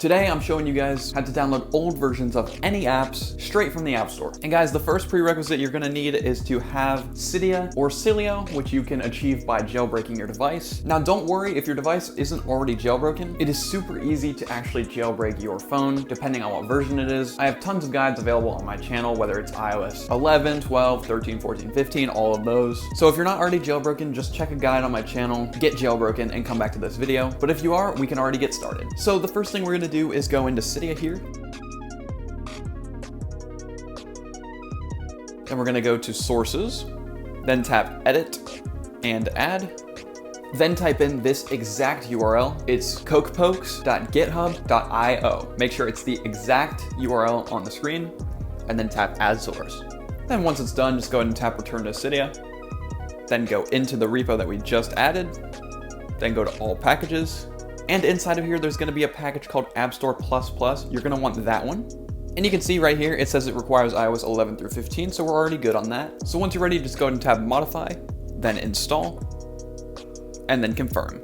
Today I'm showing you guys how to download old versions of any apps straight from the App Store. And guys, the first prerequisite you're gonna need is to have Cydia or Cilio, which you can achieve by jailbreaking your device. Now don't worry if your device isn't already jailbroken. It is super easy to actually jailbreak your phone, depending on what version it is. I have tons of guides available on my channel, whether it's iOS 11, 12, 13, 14, 15, all of those. So if you're not already jailbroken, just check a guide on my channel, get jailbroken, and come back to this video. But if you are, we can already get started. So the first thing we're gonna do is go into Cydia here. Then we're gonna go to Sources, then tap Edit and Add. Then type in this exact URL. It's cokepokes.github.io. Make sure it's the exact URL on the screen, and then tap Add Source. Then once it's done, just go ahead and tap Return to Cydia. Then go into the repo that we just added. Then go to All Packages. And inside of here, there's gonna be a package called App Store++. You're gonna want that one. And you can see right here, it says it requires iOS 11 through 15, so we're already good on that. So once you're ready, just go ahead and tap Modify, then Install, and then Confirm.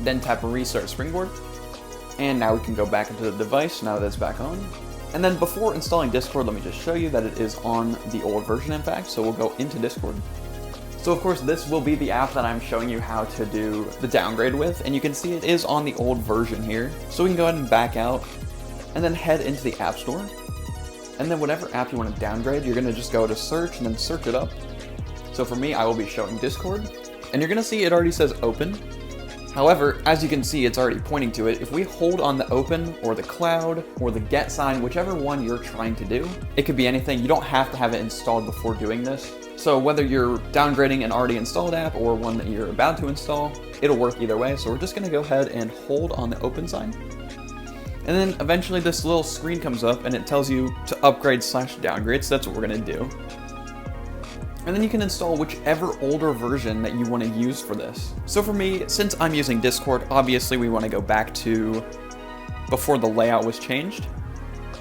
Then tap Restart Springboard. And now we can go back into the device now that it's back on. And then before installing Discord, let me just show you that it is on the old version, in fact. So we'll go into Discord. So of course, this will be the app that I'm showing you how to do the downgrade with. And you can see it is on the old version here. So we can go ahead and back out and then head into the App Store. And then whatever app you want to downgrade, you're gonna just go to search and then search it up. So for me, I will be showing Discord. And you're gonna see it already says open. However, as you can see, it's already pointing to it. If we hold on the open or the cloud or the get sign, whichever one you're trying to do, it could be anything. You don't have to have it installed before doing this. So whether you're downgrading an already installed app or one that you're about to install, it'll work either way. So we're just gonna go ahead and hold on the open sign. And then eventually this little screen comes up and it tells you to upgrade/downgrade. So that's what we're gonna do. And then you can install whichever older version that you want to use for this. So for me, since I'm using Discord, obviously we want to go back to before the layout was changed.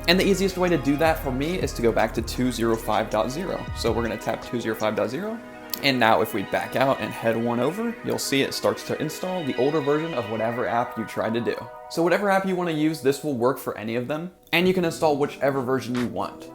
And the easiest way to do that for me is to go back to 2.05.0. So we're going to tap 2.05.0. And now if we back out and head one over, you'll see it starts to install the older version of whatever app you tried to do. So whatever app you want to use, this will work for any of them. And you can install whichever version you want.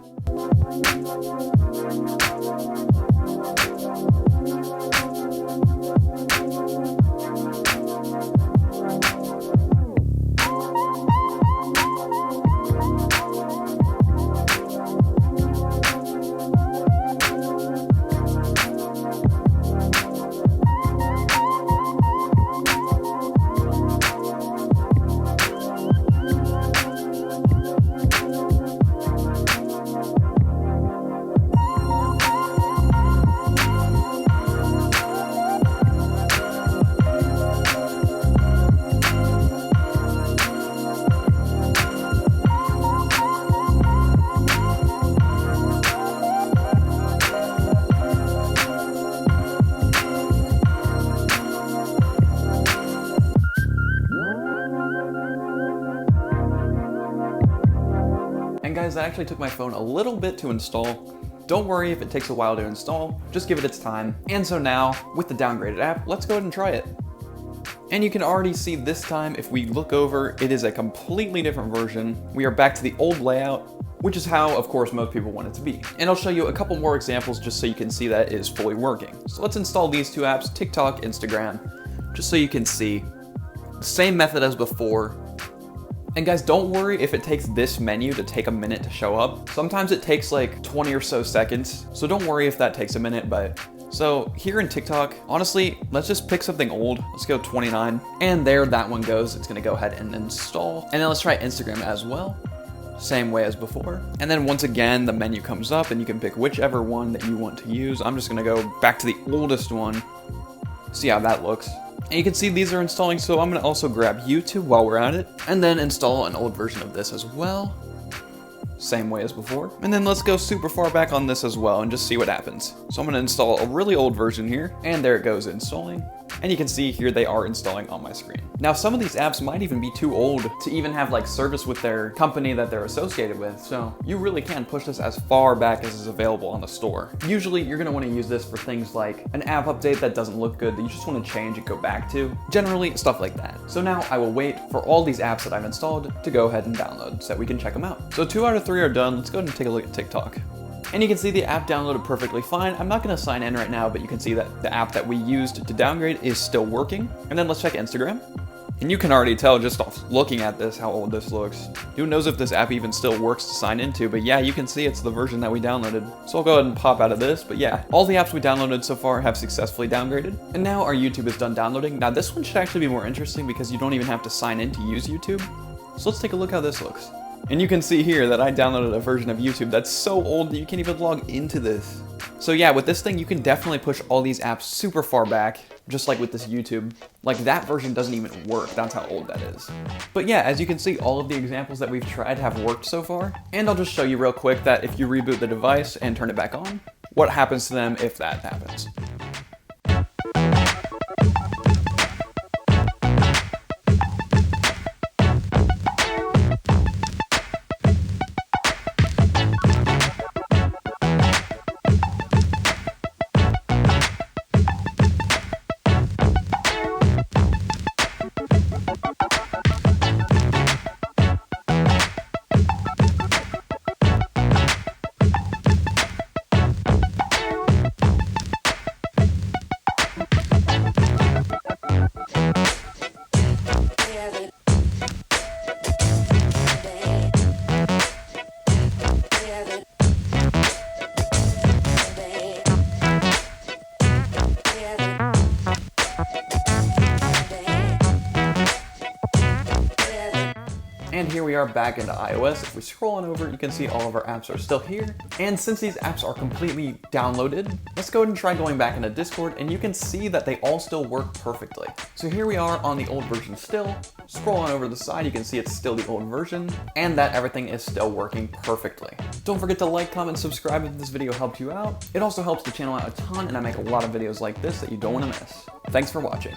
And guys, that actually took my phone a little bit to install. Don't worry if it takes a while to install, just give it its time. And so now, with the downgraded app, let's go ahead and try it. And you can already see this time, if we look over, it is a completely different version. We are back to the old layout, which is how, of course, most people want it to be. And I'll show you a couple more examples just so you can see that it is fully working. So let's install these two apps, TikTok, Instagram, just so you can see the same method as before. And guys, don't worry if it takes this menu to take a minute to show up. Sometimes it takes like 20 or so seconds, so don't worry if that takes a minute, but So here in TikTok, honestly, let's just pick something old. Let's go 29. And there that one goes. It's gonna go ahead and install. And then let's try Instagram as well. Same way as before. And then once again, the menu comes up and you can pick whichever one that you want to use. I'm just gonna go back to the oldest one. See how that looks. And you can see these are installing, so I'm gonna also grab YouTube while we're at it. And then install an old version of this as well. Same way as before. And then let's go super far back on this as well and just see what happens. So I'm gonna install a really old version here, and there it goes installing. And you can see here they are installing on my screen. Now some of these apps might even be too old to even have like service with their company that they're associated with, so you really can push this as far back as is available on the store. Usually you're gonna wanna use this for things like an app update that doesn't look good that you just wanna change and go back to. Generally, stuff like that. So now I will wait for all these apps that I've installed to go ahead and download so that we can check them out. So 2 out of 3 are done. Let's go ahead and take a look at TikTok. And you can see the app downloaded perfectly fine. I'm not gonna sign in right now, but you can see that the app that we used to downgrade is still working. And then let's check Instagram. And you can already tell just off looking at this how old this looks. Who knows if this app even still works to sign into, but yeah, you can see it's the version that we downloaded. So I'll go ahead and pop out of this, but yeah, all the apps we downloaded so far have successfully downgraded. And now our YouTube is done downloading. Now this one should actually be more interesting because you don't even have to sign in to use YouTube. So let's take a look how this looks. And you can see here that I downloaded a version of YouTube that's so old that you can't even log into this. So yeah, with this thing, you can definitely push all these apps super far back, just like with this YouTube. Like that version doesn't even work, that's how old that is. But yeah, as you can see, all of the examples that we've tried have worked so far. And I'll just show you real quick that if you reboot the device and turn it back on, what happens to them if that happens. And here we are back into iOS. If we scroll on over, you can see all of our apps are still here. And since these apps are completely downloaded, let's go ahead and try going back into Discord, and you can see that they all still work perfectly. So here we are on the old version still. Scroll on over to the side, you can see it's still the old version, and that everything is still working perfectly. Don't forget to like, comment, subscribe if this video helped you out. It also helps the channel out a ton, and I make a lot of videos like this that you don't want to miss. Thanks for watching.